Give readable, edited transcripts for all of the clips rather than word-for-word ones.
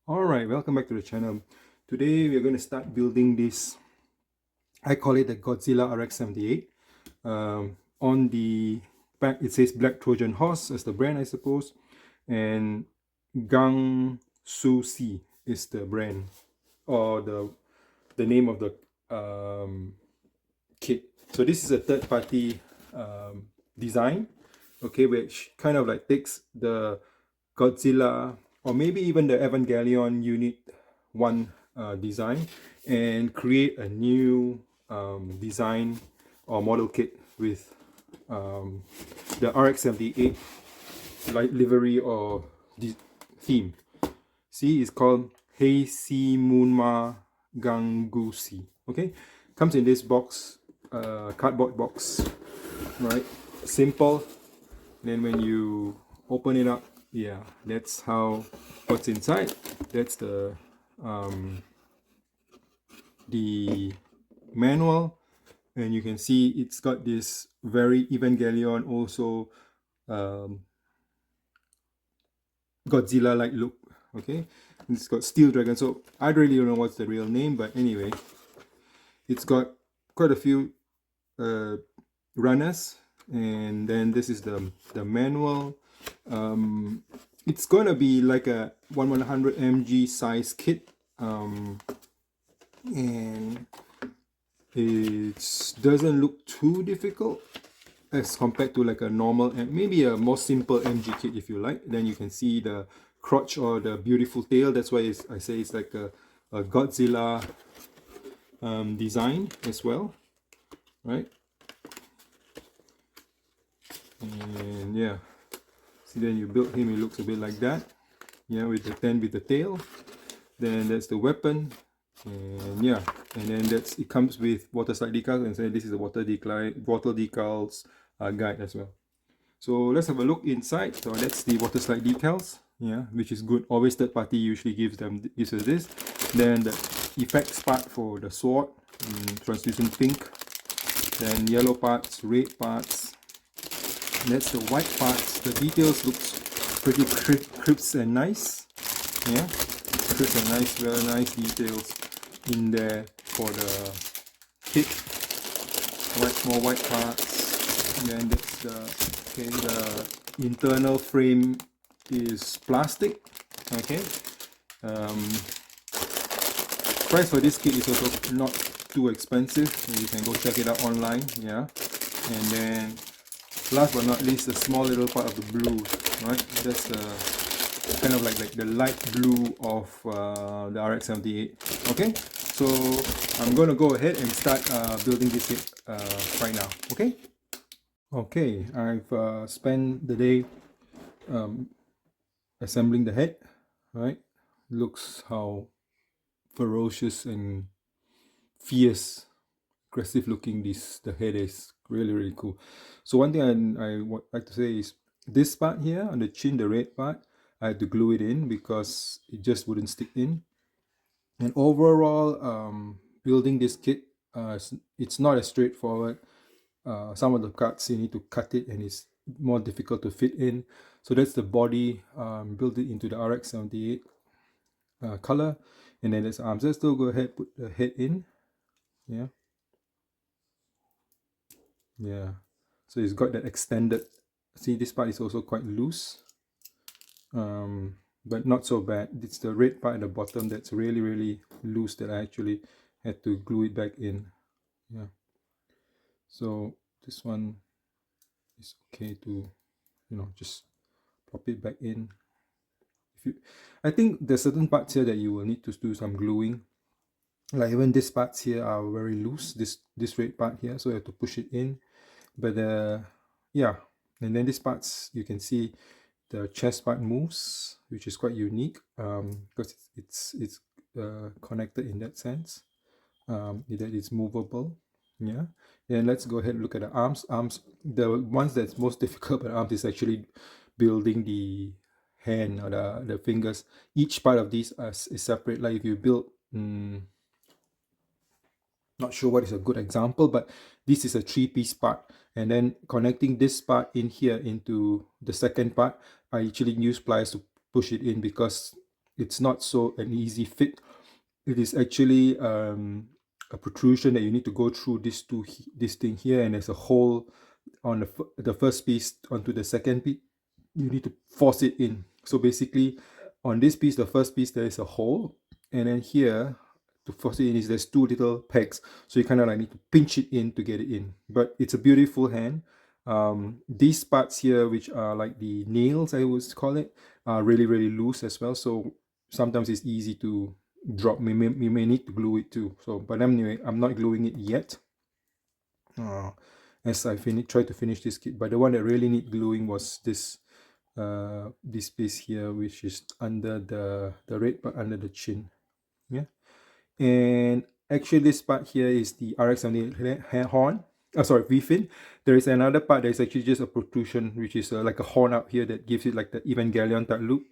Alright, welcome back to the channel. Today we are going to start building this, I call it the Godzilla RX78. On the back it says Black Trojan Horse as the brand, I suppose, and Gang Su Si is the brand, or the name of the kit. So this is a third party design, okay, which kind of like takes the Godzilla or maybe even the Evangelion Unit 1 design and create a new design or model kit with the RX78 livery or theme. See, it's called Heisi Munma Gangusi. Okay, comes in this box, cardboard box, right? Simple. Then when you open it up, yeah, that's how what's inside. That's the manual, and you can see it's got this very Evangelion also Godzilla-like look. Okay, it's got Steel Dragon. So I really don't know what's the real name, but anyway, it's got quite a few runners, and then this is the manual. It's gonna be like a 1/100 mg size kit, and it doesn't look too difficult as compared to like a normal and maybe a more simple MG kit if you like. Then you can see the crotch or the beautiful tail. That's why I say it's like a Godzilla design as well, right? And yeah, see, then you build him, it looks a bit like that, yeah, with the tail. Then that's the weapon, and yeah, and then it comes with water slide decals, and say this is the water decals guide as well. So let's have a look inside. So that's the water slide decals, yeah, which is good. Always third party usually gives us this. Then the effects part for the sword, translucent pink. Then yellow parts, red parts. That's the white parts. The details looks pretty crisp and nice. Yeah, crisp and nice, very nice details in there for the kit. More white parts. And then that's the internal frame is plastic. Okay. Price for this kit is also not too expensive. You can go check it out online. Yeah. And then last but not least, the small little part of the blue, right? That's kind of like the light blue of the RX78. Okay, so I'm going to go ahead and start building this kit right now. Okay. Okay, I've spent the day assembling the head, right? Looks how ferocious and fierce, aggressive looking the head is. Really cool. So one thing I would like to say is this part here on the chin, the red part, I had to glue it in because it just wouldn't stick in. And overall, building this kit, it's not as straightforward. Some of the cuts you need to cut it, and it's more difficult to fit in. So that's the body. Build it into the RX78 color, and then there's arms. Let's still go ahead, put the head in. Yeah, so it's got that extended. See, this part is also quite loose, but not so bad. It's the red part at the bottom that's really loose that I actually had to glue it back in. Yeah, so this one is okay to, just pop it back in. I think there's certain parts here that you will need to do some gluing. Like even these parts here are very loose, this red part here, so you have to push it in. But yeah, and then these parts, you can see the chest part moves, which is quite unique, because it's connected in that sense, that it's movable. Yeah, and let's go ahead and look at the arms. The ones that's most difficult about arms is actually building the hand or the fingers. Each part of these is separate. Like if you build, not sure what is a good example, but this is a 3-piece part, and then connecting this part in here into the second part, I actually use pliers to push it in because it's not so an easy fit. It is actually a protrusion that you need to go through this thing here, and there's a hole on the first piece onto the second piece. You need to force it in. So basically, on this piece, the first piece, there is a hole, and then here to force it in is there's two little pegs. So you kind of like need to pinch it in to get it in. But it's a beautiful hand. These parts here, which are like the nails, I would call it, are really loose as well. So sometimes it's easy to drop. You may need to glue it too. So, but anyway, I'm not gluing it yet. As I try to finish this kit. But the one that really need gluing was this piece here, which is under the red part under the chin. Yeah. And actually this part here is the RX78 horn. Sorry, V-fin. There is another part that is actually just a protrusion, which is like a horn up here that gives it like the Evangelion type look,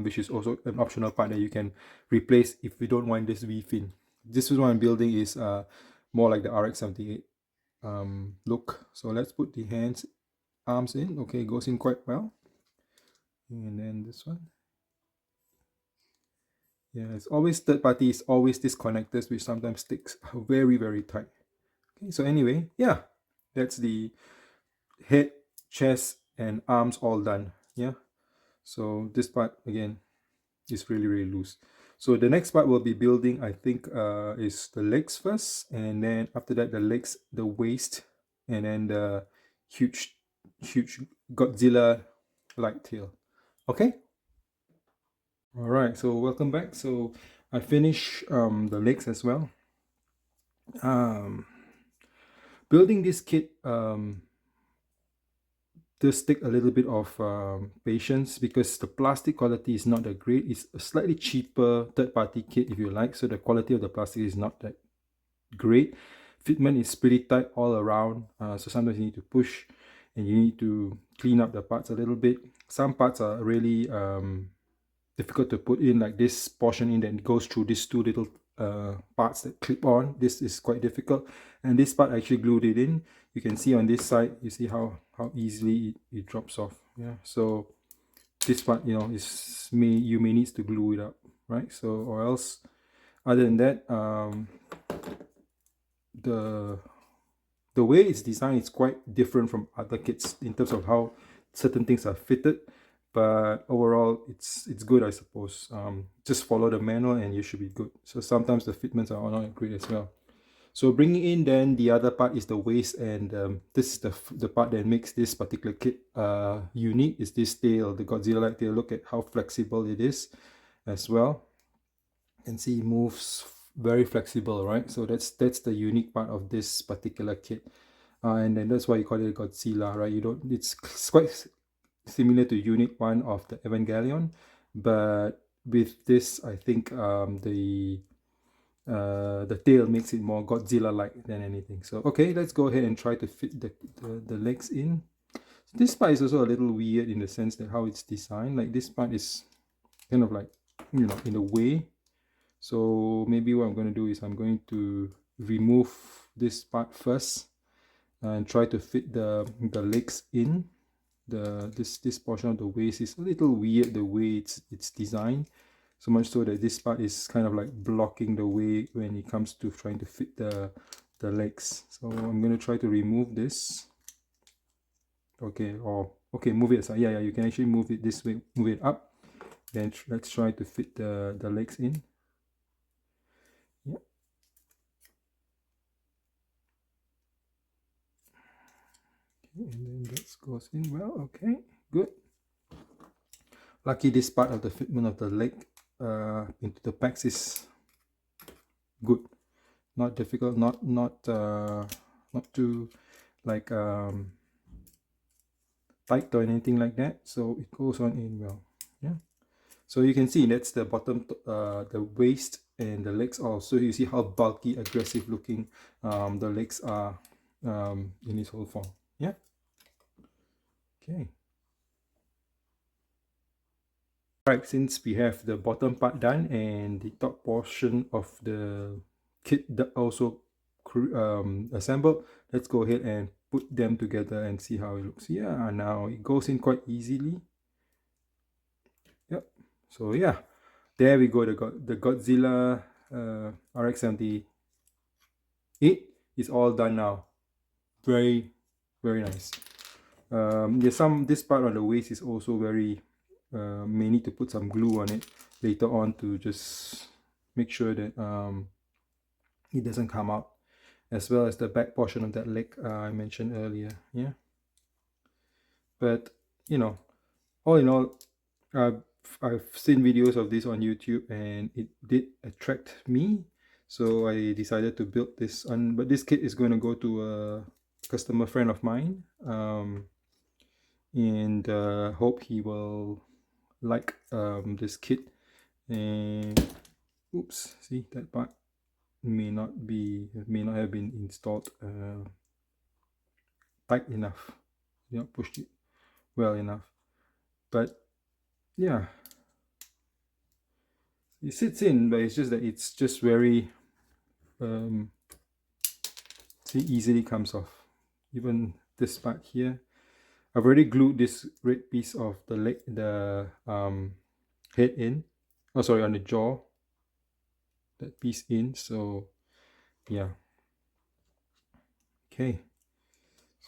which is also an optional part that you can replace if you don't want this V-fin. This is what I'm building is more like the RX78 look. So let's put the arms in. Okay, goes in quite well. And then this one. Yeah, it's always third party, it's always these connectors which sometimes sticks very tight. Okay, so anyway, yeah, that's the head, chest, and arms all done. Yeah, so this part again is really loose. So the next part we'll be building, I think, is the legs first, and then after that the legs, the waist, and then the huge Godzilla like tail. Okay. All right, so welcome back. So I finished the legs as well. Building this kit does take a little bit of patience because the plastic quality is not that great. It's a slightly cheaper third-party kit if you like, so the quality of the plastic is not that great. Fitment is pretty tight all around, so sometimes you need to push and you need to clean up the parts a little bit. Some parts are really difficult to put in, like this portion in that goes through these two little parts that clip on. This is quite difficult, and this part I actually glued it in. You can see on this side, you see how easily it drops off. Yeah, so this part, you know, you may need to glue it up, right? So, or else, other than that, the way it's designed is quite different from other kits in terms of how certain things are fitted, but overall it's good, I suppose. Just follow the manual and you should be good. So sometimes the fitments are not great as well. So bringing in then the other part is the waist, and this is the part that makes this particular kit unique, is this tail, the Godzilla like tail. Look at how flexible it is as well. You can see it moves very flexible, right? So that's the unique part of this particular kit, and then that's why you call it Godzilla, right? It's quite similar to Unit 1 of the Evangelion, but with this I think the tail makes it more Godzilla-like than anything. So okay, let's go ahead and try to fit the legs in. This part is also a little weird in the sense that how it's designed. Like this part is kind of like, you know, in a way. So maybe what I'm going to do is I'm going to remove this part first and try to fit the legs in. This portion of the waist is a little weird the way it's designed, so much so that this part is kind of like blocking the way when it comes to trying to fit the legs. So I'm going to try to remove this. Okay, or okay, move it aside. Yeah, you can actually move it this way, move it up. Then let's try to fit the legs in. Yeah. Okay, and then that goes in well. Okay, good. Lucky this part of the fitment of the leg into the pecs is good, not difficult, not too like tight or anything like that, so it goes on in well. Yeah, so you can see that's the bottom, the waist and the legs also. You see how bulky, aggressive looking the legs are in its whole form. Yeah. Okay. Right, since we have the bottom part done and the top portion of the kit that also assembled, let's go ahead and put them together and see how it looks. Yeah, now it goes in quite easily. Yep. So yeah, there we go, the Godzilla RX78 is all done now. Very, very nice. This part on the waist is also very, may need to put some glue on it later on to just make sure that it doesn't come out, as well as the back portion of that leg I mentioned earlier. Yeah, but you know, all in all, I've seen videos of this on YouTube and it did attract me, so I decided to build this one. But this kit is going to go to a customer friend of mine, and hope he will like this kit. And oops, see, that part may not have been installed tight enough, pushed it well enough. But yeah, it sits in, but it's just that it's just very see, easily comes off. Even this part here, I've already glued this red piece of the leg, the head in, oh sorry, on the jaw, that piece in. So yeah, okay,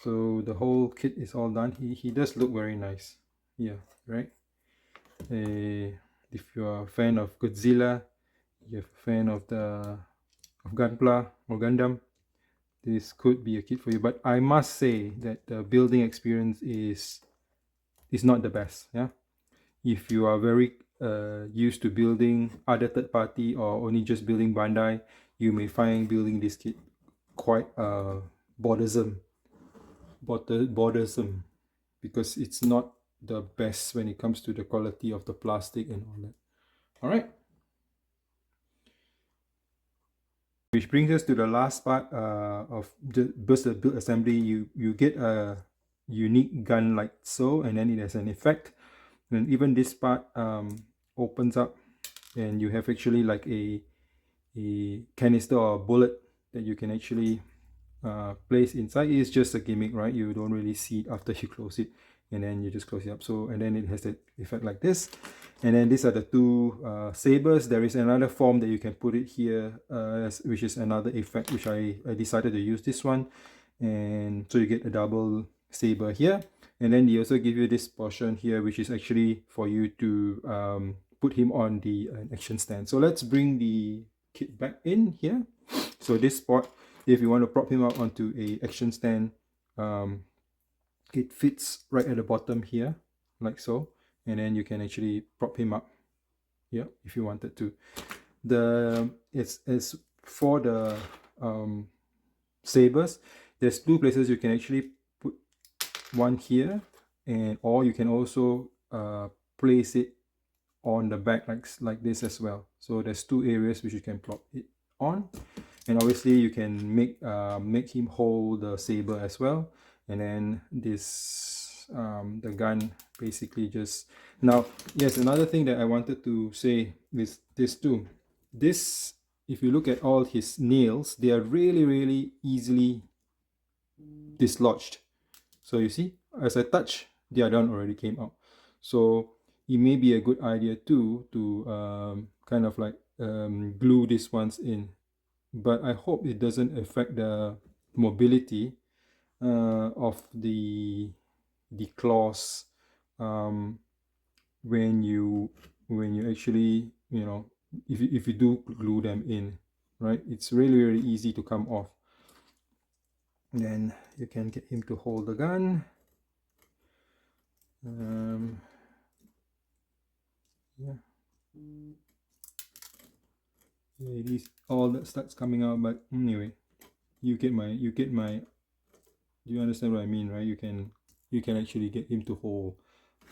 so the whole kit is all done. He does look very nice. Yeah, right. If you're a fan of Godzilla, you're a fan of Gunpla or Gundam, this could be a kit for you. But I must say that the building experience is not the best. Yeah, if you are very used to building other third party or only just building Bandai, you may find building this kit quite bothersome, because it's not the best when it comes to the quality of the plastic and all that. All right, which brings us to the last part of the build assembly. You get a unique gun like so, and then it has an effect, and even this part opens up, and you have actually like a canister or a bullet that you can actually place inside. It's just a gimmick, right? You don't really see it after you close it, and then you just close it up. So, and then it has the effect like this. And then these are the two sabers. There is another form that you can put it here, which is another effect, which I decided to use this one. And so you get a double saber here. And then they also give you this portion here, which is actually for you to put him on the action stand. So let's bring the kit back in here. So this spot, if you want to prop him up onto a action stand, it fits right at the bottom here, like so, and then you can actually prop him up, yeah, if you wanted to. It's for the sabers, there's two places you can actually put one here, and or you can also place it on the back like this as well. So there's two areas which you can plop it on, and obviously you can make him hold the saber as well. And then this the gun basically just now. Yes, another thing that I wanted to say is this too. This, if you look at all his nails, they are really easily dislodged. So you see, as I touch, the other one already came out. So it may be a good idea too to kind of like glue these ones in, but I hope it doesn't affect the mobility of the claws when you actually, if you do glue them in, right? It's really easy to come off. Then you can get him to hold the gun. Yeah, it is all that starts coming out, but anyway, you get my do you understand what I mean, right? You can actually get him to hold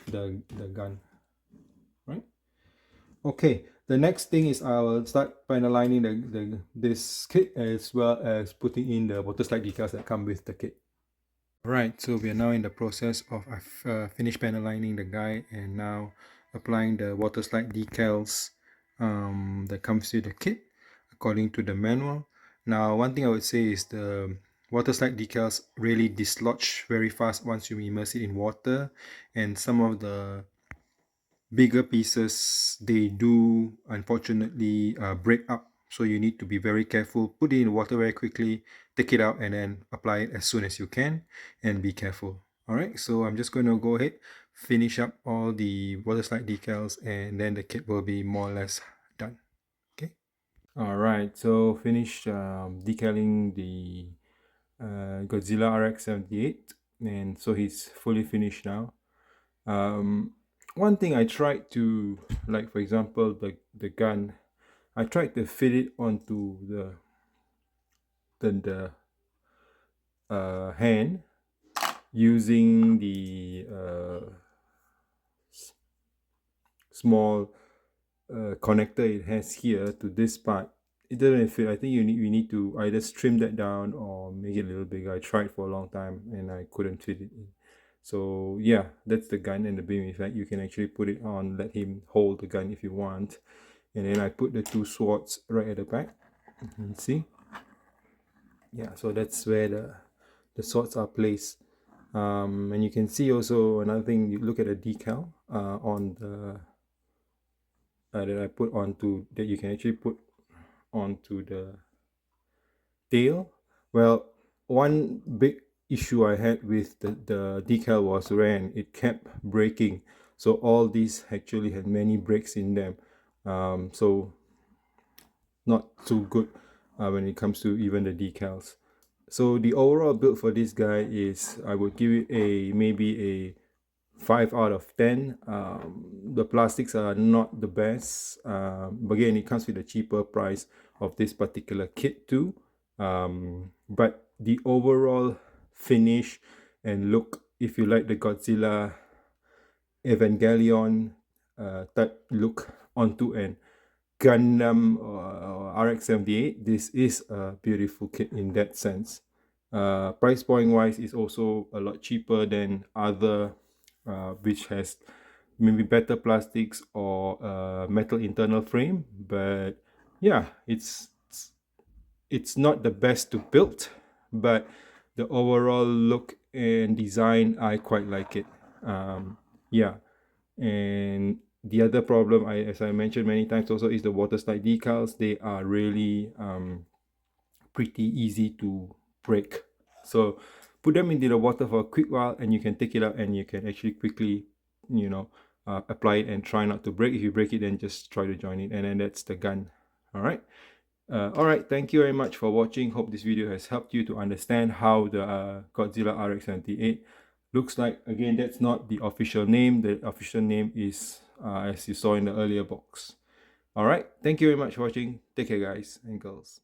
the gun, right? Okay, the next thing is I will start finalizing this kit, as well as putting in the water slide decals that come with the kit. Right, so we are now in the process of I've finished panelining the guy, and now applying the water slide decals that comes with the kit according to the manual. Now, one thing I would say is the water slide decals really dislodge very fast once you immerse it in water, and some of the bigger pieces, they do unfortunately break up. So you need to be very careful. Put it in water very quickly, take it out, and then apply it as soon as you can, and be careful. All right, so I'm just going to go ahead, finish up all the water slide decals, and then the kit will be more or less done. Okay. All right, so finished decaling the Godzilla RX78, and so he's fully finished now. One thing I tried to, like for example, the gun, I tried to fit it onto the hand using the small connector it has here to this part. It doesn't fit. I think we need to either trim that down or make it a little bigger. I tried for a long time and I couldn't fit it in. So yeah, that's the gun and the beam effect. You can actually put it on, let him hold the gun if you want. And then I put the two swords right at the back. You see? Yeah, so that's where the swords are placed. And you can see also another thing, you look at the decal on the that I put onto, that you can actually put onto the tail. Well, one big issue I had with the decal was when it kept breaking. So all these actually had many breaks in them. So not too good when it comes to even the decals. So the overall build for this guy is, I would give it a maybe a 5 out of 10. The plastics are not the best. But again, it comes with a cheaper price of this particular kit too. But the overall finish and look, if you like the Godzilla Evangelion type look onto an Gundam RX78, this is a beautiful kit in that sense. Price point wise is also a lot cheaper than other which has maybe better plastics or metal internal frame, but yeah, it's not the best to build, but the overall look and design, I quite like it. Yeah, and the other problem, as I mentioned many times also, is the water slide decals. They are really pretty easy to break. So put them into the water for a quick while and you can take it out and you can actually quickly, apply it and try not to break. If you break it, then just try to join it, and then that's the gun. All right. Thank you very much for watching. Hope this video has helped you to understand how the Godzilla RX78 looks like. Again, that's not the official name. The official name is, as you saw in the earlier box. All right, thank you very much for watching. Take care, guys and girls.